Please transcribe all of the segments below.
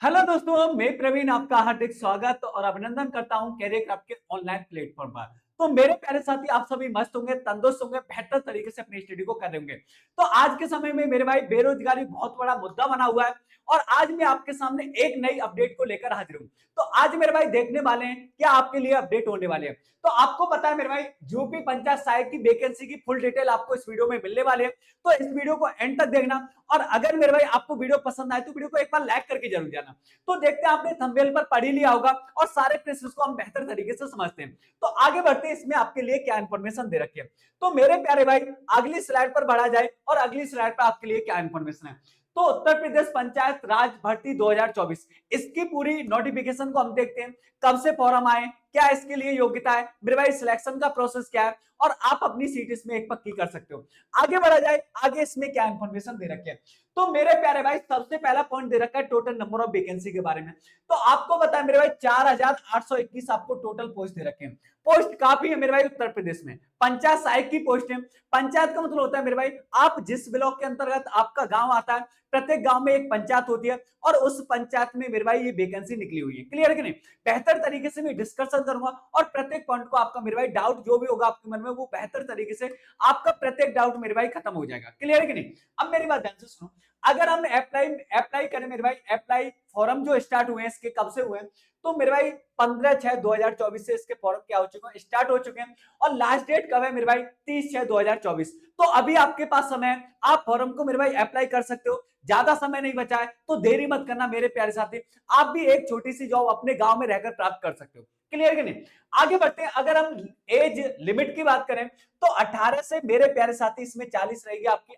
Hello दोस्तों, मैं प्रवीण आपका हार्दिक स्वागत और अभिनंदन करता हूं कैरियर क्राफ्ट के ऑनलाइन प्लेटफॉर्म पर। तो मेरे प्यारे साथी, आप सभी मस्त होंगे, तंदुरुस्त होंगे, बेहतर तरीके से अपनी स्टडी को कर रहे होंगे। तो आज के समय में मेरे भाई बेरोजगारी बहुत बड़ा मुद्दा बना हुआ है और आज मैं आपके सामने एक नई अपडेट को लेकर हाजिर हूं। तो आज मेरे भाई देखने वाले हैं क्या आपके लिए अपडेट होने वाले हैं। तो आपको पता है मेरे भाई, यूपी पंचायत सहायक की वैकेंसी की फुल डिटेल आपको इस वीडियो में मिलने वाले हैं। तो इस वीडियो को एंड तक देखना और अगर मेरे भाई आपको वीडियो पसंद आए तो वीडियो को एक बार लाइक करके जरूर जाना। तो देखते हैं, आपने थंबनेल पर पढ़ ही लिया होगा और सारे प्रोसेस को हम बेहतर तरीके से समझते हैं। तो आगे बढ़ते हैं, इसमें आपके लिए क्या इंफॉर्मेशन दे रखी है। तो मेरे प्यारे भाई, अगली स्लाइड पर बढ़ा जाए और अगली स्लाइड पर आपके लिए क्या इंफॉर्मेशन है। तो उत्तर प्रदेश पंचायत राज भर्ती 2024, इसकी पूरी नोटिफिकेशन को हम देखते हैं। कब से फॉर्म आए, क्या इसके लिए योग्यता है, मेरे भाई सिलेक्शन का प्रोसेस क्या है और आप अपनी सीट इसमें एक पक्की कर सकते हो। आगे बढ़ा जाए, आगे इसमें क्या इंफॉर्मेशन दे रखी है। तो मेरे प्यारे भाई, सबसे पहला पॉइंट दे रखा है टोटल नंबर ऑफ वैकेंसी के बारे में। तो आपको पता है मेरे भाई, 4821 आपको टोटल पोस्ट दे रखे हैं। पोस्ट काफी है मेरे भाई उत्तर प्रदेश में। पंचायत सहायक की पोस्ट है। पंचायत का मतलब होता है मेरे भाई, आप जिस ब्लॉक के अंतर्गत आपका गांव आता है, प्रत्येक गांव में एक पंचायत होती है और उस पंचायत में मेरे भाई ये वैकेंसी निकली हुई है। क्लियर है कि नहीं? बेहतर तरीके से मैं डिस्कशन करूंगा और प्रत्येक पॉइंट को आपका मेरे भाई डाउट जो भी होगा आपके मन में, वो बेहतर तरीके से आपका प्रत्येक डाउट मेरे भाई खत्म हो जाएगा। क्लियर है कि नहीं? अब मेरी बात ध्यान से सुनो। अगर हम अप्लाई अप्लाई करें मेरे भाई, अप्लाई फॉर्म जो स्टार्ट हुए हैं इसके कब से हुए हैं, तो मेरे भाई 15/6/2024 से इसके फॉर्म क्या हो चुके हैं, स्टार्ट हो चुके हैं। और लास्ट डेट कब है मेरे भाई? 30/6/2024। तो अभी आपके पास समय है, आप फॉर्म को मेरे भाई अप्लाई कर सकते हो। ज्यादा समय नहीं बचा है तो देरी मत करना मेरे प्यारे साथी। आप भी एक छोटी सी जॉब अपने गांव में रहकर प्राप्त कर सकते हो। क्लियर कि नहीं? आगे बढ़ते हैं। अगर हम एज लिमिट की बात करें तो 18 से मेरे प्यारे साथी इसमें 40 रहेगी आपकी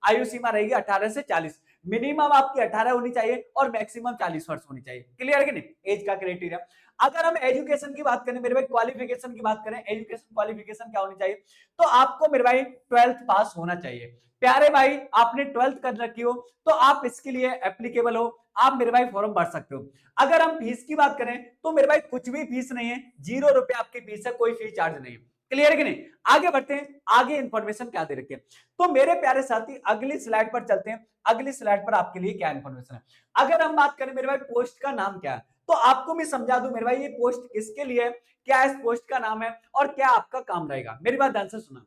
आयु सीमा रहेगी 18 से 40। मिनिमम आपकी 18 होनी चाहिए और मैक्सिमम 40 वर्ष होनी चाहिए। क्लियर है कि नहीं? एज का क्राइटेरिया। अगर हम एजुकेशन की बात करें मेरे भाई, क्वालिफिकेशन की बात करें, एजुकेशन क्वालिफिकेशन क्या होनी चाहिए, तो आपको मेरे भाई 12th पास होना चाहिए। प्यारे भाई, आपने 12th कर रखी हो तो आप इसके लिए एप्लीकेबल हो, आप मेरे भाई फॉर्म भर सकते हो। अगर हम फीस की बात करें तो मेरे भाई कुछ भी फीस नहीं है, 0 रुपए आपकी फीस है, कोई फीस चार्ज नहीं है। क्लियर है कि नहीं? आगे बढ़ते हैं, आगे इंफॉर्मेशन क्या दे रखी है। तो मेरे प्यारे साथी, अगली स्लाइड पर चलते हैं। अगली स्लाइड पर आपके लिए क्या इंफॉर्मेशन है। अगर हम बात करें मेरे भाई पोस्ट का नाम क्या है, तो आपको मैं समझा दूं मेरे भाई, ये पोस्ट किसके लिए है, क्या इस पोस्ट का नाम है और क्या आपका काम रहेगा। मेरी बात ध्यान से सुना।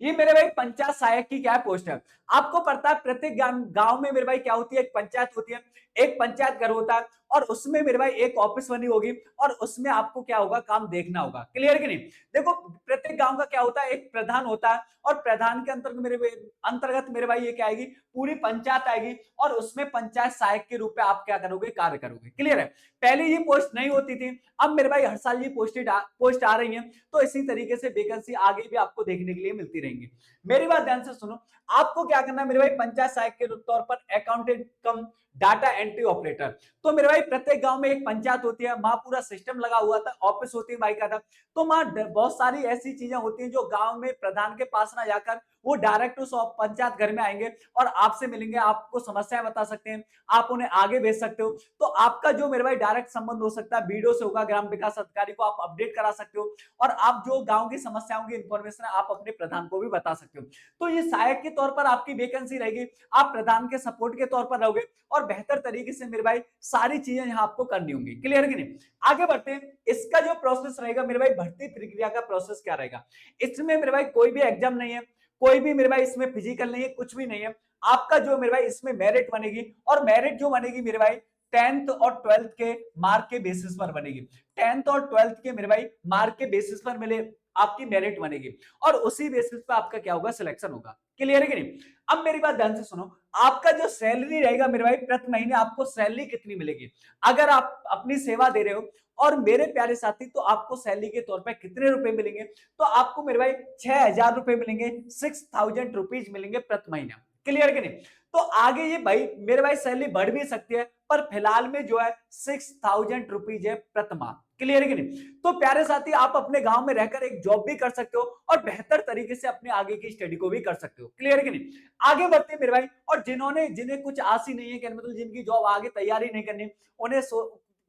ये मेरे भाई पंचायत सहायक की क्या पोस्ट है। आपको पता है प्रत्येक गांव में मेरे भाई क्या होती है, एक पंचायत होती है, एक पंचायत घर होता है और उसमें मेरे भाई एक ऑफिस बनी होगी और उसमें आपको क्या होगा, काम देखना होगा। क्लियर कि नहीं? देखो, प्रत्येक गांव का क्या होता है, एक प्रधान होता है और प्रधान के अंतर्गत मेरे भाई ये क्या आएगी, पूरी पंचायत आएगी और उसमें पंचायत सहायक के रूप में आप क्या करोगे, कार्य करोगे। क्लियर है? पहले ये पोस्ट नहीं होती थी, अब मेरे भाई हर साल ये पोस्ट आ रही है। तो इसी तरीके से वैकेंसी आगे भी आपको देखने के लिए मिलती रहेंगी। मेरी बात ध्यान से सुनो। आपको क्या करना है मेरे भाई, पंचायत सहायक के तौर पर अकाउंटेंट कम डाटा एंट्री ऑपरेटर। तो मेरे भाई प्रत्येक गांव में एक पंचायत होती है, वहां पूरा सिस्टम लगा हुआ था, ऑफिस होती है भाई का था। तो वहां बहुत सारी ऐसी चीजें होती हैं जो गांव में प्रधान के पास ना जाकर वो डायरेक्ट उस पंचायत घर में आएंगे और आपसे मिलेंगे, आपको समस्याएं बता सकते हैं, आप उन्हें आगे भेज सकते हो। तो आपका जो मेरे भाई डायरेक्ट संबंध हो सकता है बीडीओ से होगा, ग्राम विकास अधिकारी को आप अपडेट करा सकते हो और आप जो गांव की समस्याओं की इंफॉर्मेशन है आप अपने प्रधान को भी बता सकते हो। तो ये सहायक के तौर पर आपकी वैकेंसी रहेगी, आप प्रधान के सपोर्ट के तौर पर रहोगे और बेहतर तरीके से मेरे भाई सारी चीजें यहाँ आपको करनी होंगी। क्लियर है कि नहीं? आगे बढ़ते हैं। इसका जो प्रोसेस रहेगा मेरे भाई, भर्ती प्रक्रिया का प्रोसेस क्या रहेगा। इसमें मेरे भाई कोई भी एग्जाम नहीं है, कोई भी मेरे भाई इसमें फिजिकल नहीं है, कुछ भी नहीं है। आपका जो मेरे भाई इसमें मेरिट बनेगी और मेरिट जो बनेगी मेरे भाई 10th और 12th के मार्क के बेसिस पर बनेगी। 10th और 12th के मेरे भाई मार्क के बेसिस पर मिले आपकी मेरिट बनेगी और उसी बेसिस पर आपका क्या होगा, सिलेक्शन होगा। क्लियर है कि नहीं? अब मेरी बात ध्यान से सुनो। आपका जो सैलरी रहेगा मेरे भाई, प्रति महीने आपको सैलरी कितनी मिलेगी। अगर आप अपनी सेवा दे रहे हो और मेरे प्यारे साथी, तो आपको सैलरी के तौर पर कितने रुपए मिलेंगे, तो आपको मेरे भाई 6,000 रुपए मिलेंगे, 6,000 रुपीज मिलेंगे प्रति महीना। क्लियर कि नहीं? तो आगे ये भाई मेरे भाई सैलरी बढ़ भी सकती है, पर फिलहाल में जो है 6,000 रुपीज है प्रति माह। क्लियर है कि नहीं? तो प्यारे साथी, आप अपने गांव में रहकर एक जॉब भी कर सकते हो और बेहतर तरीके से अपने आगे की स्टडी को भी कर सकते हो। क्लियर है कि नहीं? आगे बढ़ते हैं मेरे भाई। और जिन्हें कुछ आस ही नहीं है, मतलब जिनकी जॉब आगे तैयारी नहीं करनी, उन्हें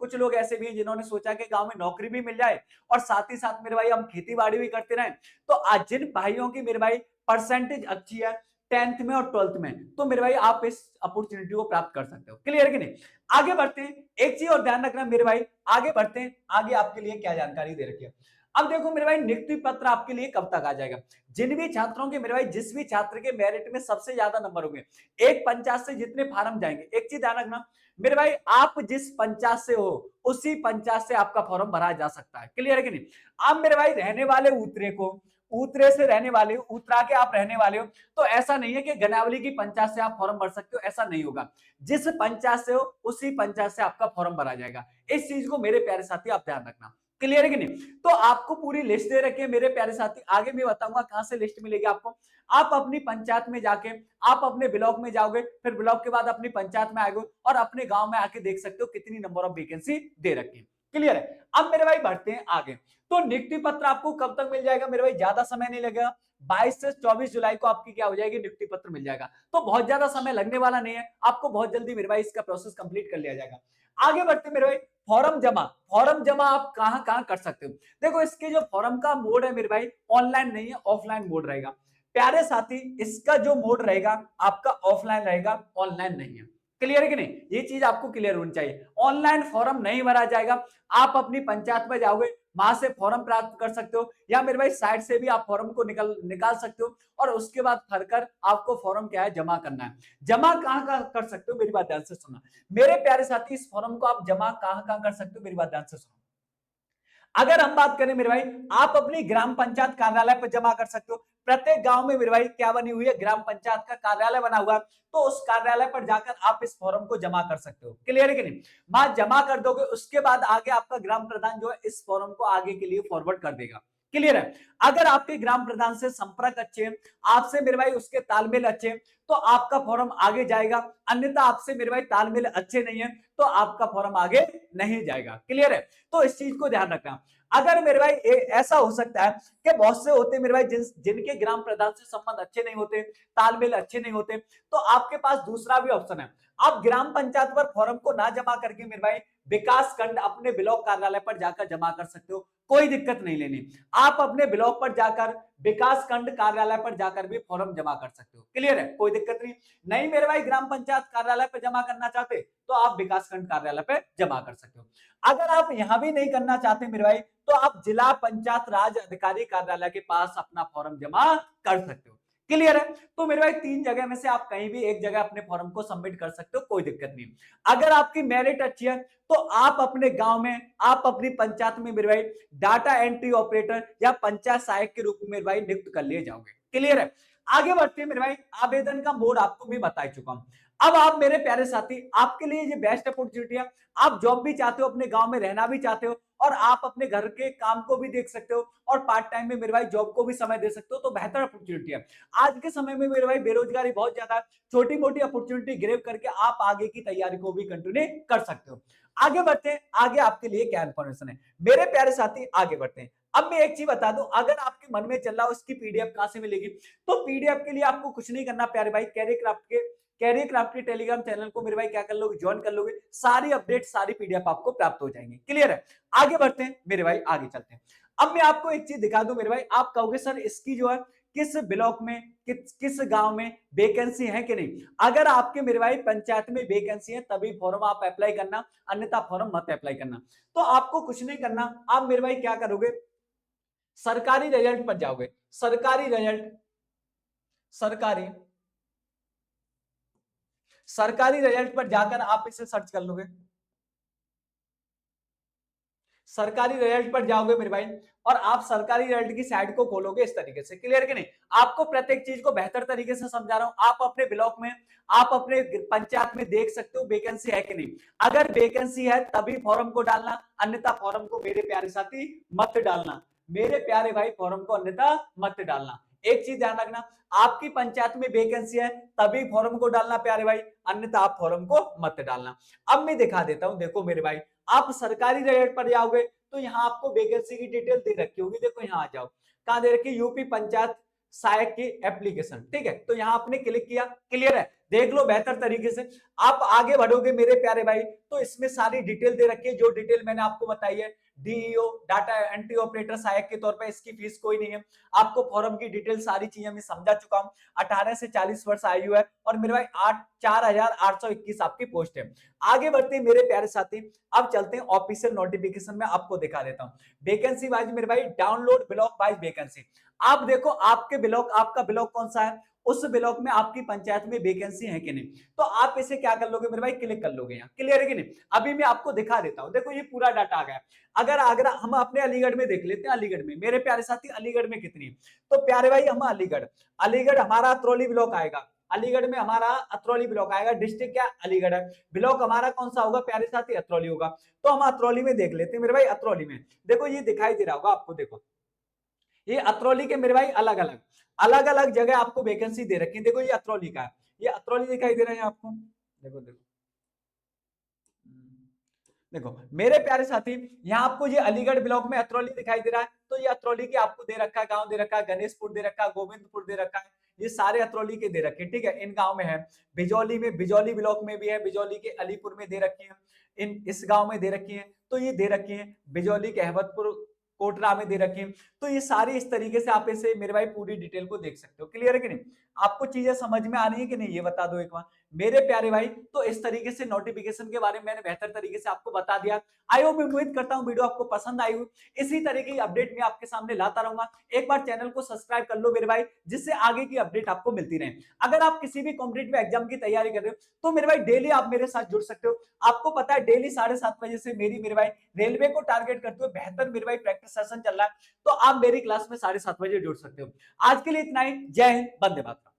कुछ लोग ऐसे भी हैं जिन्होंने सोचा कि गांव में नौकरी भी मिल जाए और साथ ही साथ मेरे भाई हम खेती बाड़ी भी करते रहे। तो आज जिन भाइयों की मेरे भाई परसेंटेज अच्छी है, 10th में और 12th में, तो मेरे भाई आप इस अपॉर्चुनिटी को प्राप्त कर सकते हो। क्लियर है कि नहीं? आगे बढ़ते हैं, एक चीज और ध्यान रखना मेरे भाई, आगे बढ़ते हैं, आगे आपके लिए क्या जानकारी दे रखी है। अब देखो मेरे भाई, नियुक्ति पत्र आपके लिए कब तक आ जाएगा? जिन भी छात्रों के मेरे भाई, जिस भी छात्र के मेरिट में सबसे ज्यादा नंबर होंगे, एक पंचायत से जितने फार्म जाएंगे, एक चीज ध्यान रखना मेरे भाई, आप जिस पंचायत से हो उसी पंचायत से आपका फॉर्म भरा जा सकता है। क्लियर है कि नहीं? आप मेरे भाई रहने वाले उतरे को, उतरे से रहने वाले हो, उतरा के आप रहने वाले हो, तो ऐसा नहीं है कि गनावली की पंचायत से आप फॉर्म भर सकते हो, ऐसा नहीं होगा। जिस पंचायत से हो उसी पंचायत से आपका फॉर्म भरा जाएगा। इस चीज को मेरे प्यारे साथी आप ध्यान रखना। क्लियर है कि नहीं? तो आपको पूरी लिस्ट दे रखी है मेरे प्यारे साथी, आगे मैं बताऊंगा कहां से लिस्ट मिलेगी आपको। आप अपनी पंचायत में जाके, आप अपने ब्लॉक में जाओगे, फिर ब्लॉक के बाद अपनी पंचायत में आएगे और अपने गांव में आके देख सकते हो कितनी नंबर ऑफ वैकेंसी दे रखी है। क्लियर है? अब मेरे भाई बढ़ते हैं आगे। तो नियुक्ति पत्र आपको कब तक मिल जाएगा मेरे भाई? ज्यादा समय नहीं लगेगा, 22 से 24 जुलाई को आपकी क्या हो जाएगी? नियुक्ति पत्र मिल जाएगा। तो बहुत ज्यादा समय लगने वाला नहीं है, आपको बहुत जल्दी मेरे भाई इसका प्रोसेस कंप्लीट कर लिया जाएगा। आगे बढ़ते मेरे भाई, फॉर्म जमा, फॉर्म जमा आप कहां कहां कर सकते हो? देखो इसके जो फॉर्म का मोड है मेरे भाई, ऑनलाइन नहीं है, ऑफलाइन मोड रहेगा। प्यारे साथी, इसका जो मोड रहेगा आपका ऑफलाइन रहेगा, ऑनलाइन नहीं है। क्लियर है कि नहीं? ये चीज आपको क्लियर होनी चाहिए। ऑनलाइन फॉर्म नहीं भरा जाएगा, आप अपनी पंचायत में जाओगे, वहां से फॉर्म प्राप्त कर सकते हो, या मेरे भाई साइट से भी आप फॉर्म को निकाल सकते हो, और उसके बाद भरकर आपको फॉर्म क्या है? जमा करना है। जमा कहां कहां कर सकते हो? मेरी बात ध्यान से सुनना मेरे प्यारे साथी, इस फॉर्म को आप जमा कहां कहां कर सकते हो? मेरी बात ध्यान से सुनो। अगर हम बात करें मेरे भाई, आप अपनी ग्राम पंचायत कार्यालय पर जमा कर सकते हो। प्रत्येक गांव में मेरे भाई क्या बनी हुई है? ग्राम पंचायत का कार्यालय बना हुआ है, तो उस कार्यालय पर जाकर आप इस फॉर्म को जमा कर सकते हो। क्लियर है कि नहीं? वहां जमा कर दोगे, उसके बाद आगे आपका ग्राम प्रधान जो है इस फॉर्म को आगे के लिए फॉरवर्ड कर देगा। क्लियर है? अगर आपके ग्राम प्रधान से संपर्क अच्छे हैं, आपसे मेरे भाई उसके तालमेल अच्छे हैं, तो आपका फॉर्म आगे जाएगा। अन्यथा आपसे मेरे भाई तालमेल अच्छे नहीं है, तो आपका फॉर्म आगे नहीं जाएगा। क्लियर है? तो इस चीज को ध्यान रखना। अगर मेरे भाई ऐसा हो सकता है कि बहुत से होते मेरे भाई जिनके ग्राम प्रधान से संबंध अच्छे नहीं होते, तालमेल अच्छे नहीं होते, तो आपके पास दूसरा भी ऑप्शन है। आप ग्राम पंचायत पर फॉर्म को ना जमा करके मेरे भाई विकास खंड अपने ब्लॉक कार्यालय पर जाकर जमा कर सकते हो, कोई दिक्कत नहीं लेनी। आप अपने ब्लॉक पर जाकर, विकास खंड कार्यालय पर जाकर भी फॉर्म जमा कर सकते हो। क्लियर है? कोई दिक्कत नहीं। नहीं मेरे भाई ग्राम पंचायत कार्यालय पर जमा करना चाहते, तो आप विकास खंड कार्यालय पर जमा कर सकते हो। अगर आप यहां भी नहीं करना चाहते मेरे भाई, तो आप जिला पंचायत राज अधिकारी कार्यालय के पास अपना फॉर्म जमा कर सकते हो। क्लियर है? तो मेरे भाई तीन जगह में से आप कहीं भी एक जगह अपने फॉर्म को सबमिट कर सकते हो, कोई दिक्कत नहीं। अगर आपकी मेरिट अच्छी है, तो आप अपने गांव में, आप अपनी पंचायत में मेरे भाई डाटा एंट्री ऑपरेटर या पंचायत सहायक के रूप में मेरे भाई नियुक्त कर लिए जाओगे। क्लियर है? आगे बढ़ते हैं मेरे भाई, आवेदन का मोड आपको भी बता चुका हूं। अब आप मेरे प्यारे साथी, आपके लिए ये बेस्ट अपॉर्चुनिटी है। आप जॉब भी चाहते हो, अपने गांव में रहना भी चाहते हो, और आप अपने घर के काम को भी देख सकते हो, और पार्ट टाइम में मेरे भाई जॉब को भी समय दे सकते हो, तो बेहतर अपॉर्चुनिटी है। आज के समय में मेरे भाई बेरोजगारी बहुत ज्यादा है, छोटी मोटी अपॉर्चुनिटी ग्रैब करके आप आगे की तैयारी को भी कंटिन्यू कर सकते हो। आगे बढ़ते हैं, आगे आपके लिए क्या इंफॉर्मेशन है मेरे प्यारे साथी, आगे बढ़ते हैं। अब मैं एक चीज बता दूं, अगर आपके मन में चल रहा हो इसकी पीडीएफ कहां से मिलेगी, तो पीडीएफ के लिए आपको कुछ नहीं करना प्यारे भाई, कैरियर क्राफ्ट के टेलीग्राम चैनल को मेरे भाई क्या कर लोगे? ज्वाइन कर लोगे, सारी अपडेट, सारी पीडीएफ आपको प्राप्त हो जाएंगे। क्लियर है? आगे बढ़ते हैं मेरे भाई, आगे चलते हैं। अब मैं आपको एक चीज दिखा दूं मेरे भाई, आप कहोगे सर इसकी जो है किस ब्लॉक में, किस गांव में वैकेंसी है कि नहीं। अगर आपके मेरे भाई पंचायत में वैकेंसी है तभी फॉर्म आप अप्लाई करना, अन्यथा फॉर्म मत अप्लाई करना। तो आपको कुछ नहीं करना, आप मेरे भाई क्या करोगे? सरकारी रिजल्ट पर जाओगे, सरकारी रिजल्ट, सरकारी सरकारी रिजल्ट पर जाकर आप इसे सर्च कर लोगे। सरकारी रिजल्ट पर जाओगे मेरे भाई, और आप सरकारी रिजल्ट की साइट को खोलोगे इस तरीके से। क्लियर कि नहीं? आपको प्रत्येक चीज को बेहतर तरीके से समझा रहा हूं। आप अपने ब्लॉक में, आप अपने पंचायत में देख सकते हो वैकेंसी है कि नहीं। अगर वैकेंसी है तभी फॉर्म को डालना, अन्यथा फॉर्म को मेरे प्यारे साथी मत डालना। मेरे प्यारे भाई फॉर्म को अन्यथा मत डालना। एक चीज ध्यान रखना, आपकी पंचायत में वैकेंसी है तभी फॉर्म को डालना प्यारे भाई, अन्यथा आप फॉर्म को मत डालना। अब मैं दिखा देता हूं, देखो मेरे भाई, आप सरकारी रेट पर जाओगे तो यहाँ आपको वैकेंसी की डिटेल दे रखी होगी। देखो यहाँ आ जाओ, कहां दे रखी? यूपी पंचायत सहायक की एप्लीकेशन। ठीक है, तो यहां आपने क्लिक किया, क्लियर है, देख लो बेहतर तरीके से। आप आगे बढ़ोगे मेरे प्यारे भाई, तो इसमें सारी डिटेल दे रखी है, जो डिटेल मैंने आपको बताई है। डीईओ डाटा एंट्री ऑपरेटर सहायक के तौर पर, इसकी फीस कोई नहीं है। आपको फॉर्म की डिटेल सारी चीजें मैं समझा चुका हूं। 18 से 40 वर्ष आयु है, और मेरे भाई 4,821 आपकी पोस्ट है। आगे बढ़ते हैं मेरे प्यारे साथी, अब चलते हैं ऑफिशियल नोटिफिकेशन में, आपको दिखा देता हूं वैकेंसी वाइज मेरे भाई, डाउनलोड ब्लॉक वाइज वैकेंसी। आप देखो आपके ब्लॉक, आपका ब्लॉक कौन सा है, उस ब्लॉक में आपकी पंचायत में वैकेंसी है कि नहीं, तो आप इसे क्या कर लोगे मेरे भाई, क्लिक कर लोगे। यहाँ क्लियर है कि नहीं? अभी मैं आपको दिखा देता हूं, देखो ये पूरा डाटा आ गया। अगर आगरा, हम अपने अलीगढ़ में देख लेते हैं, अलीगढ़ में मेरे प्यारे साथी अलीगढ़ में कितनी है, तो प्यारे भाई हम अलीगढ़, अलीगढ़ हमारा अतरौली ब्लॉक आएगा, अलीगढ़ में हमारा अतरौली ब्लॉक आएगा। डिस्ट्रिक्ट क्या, अलीगढ़ है। ब्लॉक हमारा कौन सा होगा प्यारे साथी, अतरौली होगा। तो हम अतरौली में देख लेते हैं मेरे भाई, अतरौली में देखो ये दिखाई दे रहा होगा आपको, देखो ये अतरौली के मेरे भाई अलग अलग अलग अलग जगह आपको वैकेंसी दे रखी है। देखो ये अतरौली का है, ये अतरौली दिखाई दे रहा है आपको, देखो देखो देखो मेरे प्यारे साथी, यहाँ आपको ये अलीगढ़ ब्लॉक में अतरौली दिखाई दे रहा है, तो ये अतरौली के आपको दे रखा है, गांव दे रखा है, गणेशपुर दे रखा है, गोविंदपुर दे रखा है, ये सारे अतरौली के दे रखे हैं। ठीक है, इन गांव में है। बिजौली में, बिजौली ब्लॉक में भी है, बिजौली के अलीपुर में दे रखी है, इन इस गांव में दे रखी है, तो ये दे रखी है। बिजौली के अहमदपुर कोटरा में दे रखी है। तो ये सारी इस तरीके से आप इसे मेरे भाई पूरी डिटेल को देख सकते हो। क्लियर है कि नहीं? आपको चीजें समझ में आ रही है कि नहीं, ये बता दो एक बार मेरे प्यारे भाई। तो इस तरीके से नोटिफिकेशन के बारे में मैंने बेहतर तरीके से आपको बता दिया। आई होप, उम्मीद करता हूं वीडियो आपको पसंद आई हो। इसी तरीके की अपडेट मैं आपके सामने लाता रहूंगा। एक बार चैनल को सब्सक्राइब कर लो मेरे भाई, जिससे आगे की अपडेट आपको मिलती रहे। अगर आप किसी भी कॉम्पिटिटिव एग्जाम की तैयारी कर रहे हो, तो मेरे भाई डेली आप मेरे साथ जुड़ सकते हो। आपको पता है डेली 7:30 बजे से मेरी मेरे भाई रेलवे को टारगेट करते हुए बेहतर मेरे भाई प्रैक्टिस सेशन चल रहा है, तो आप मेरी क्लास में 7:30 बजे जुड़ सकते हो। आज के लिए इतना ही। जय हिंद, वंदे मातरम।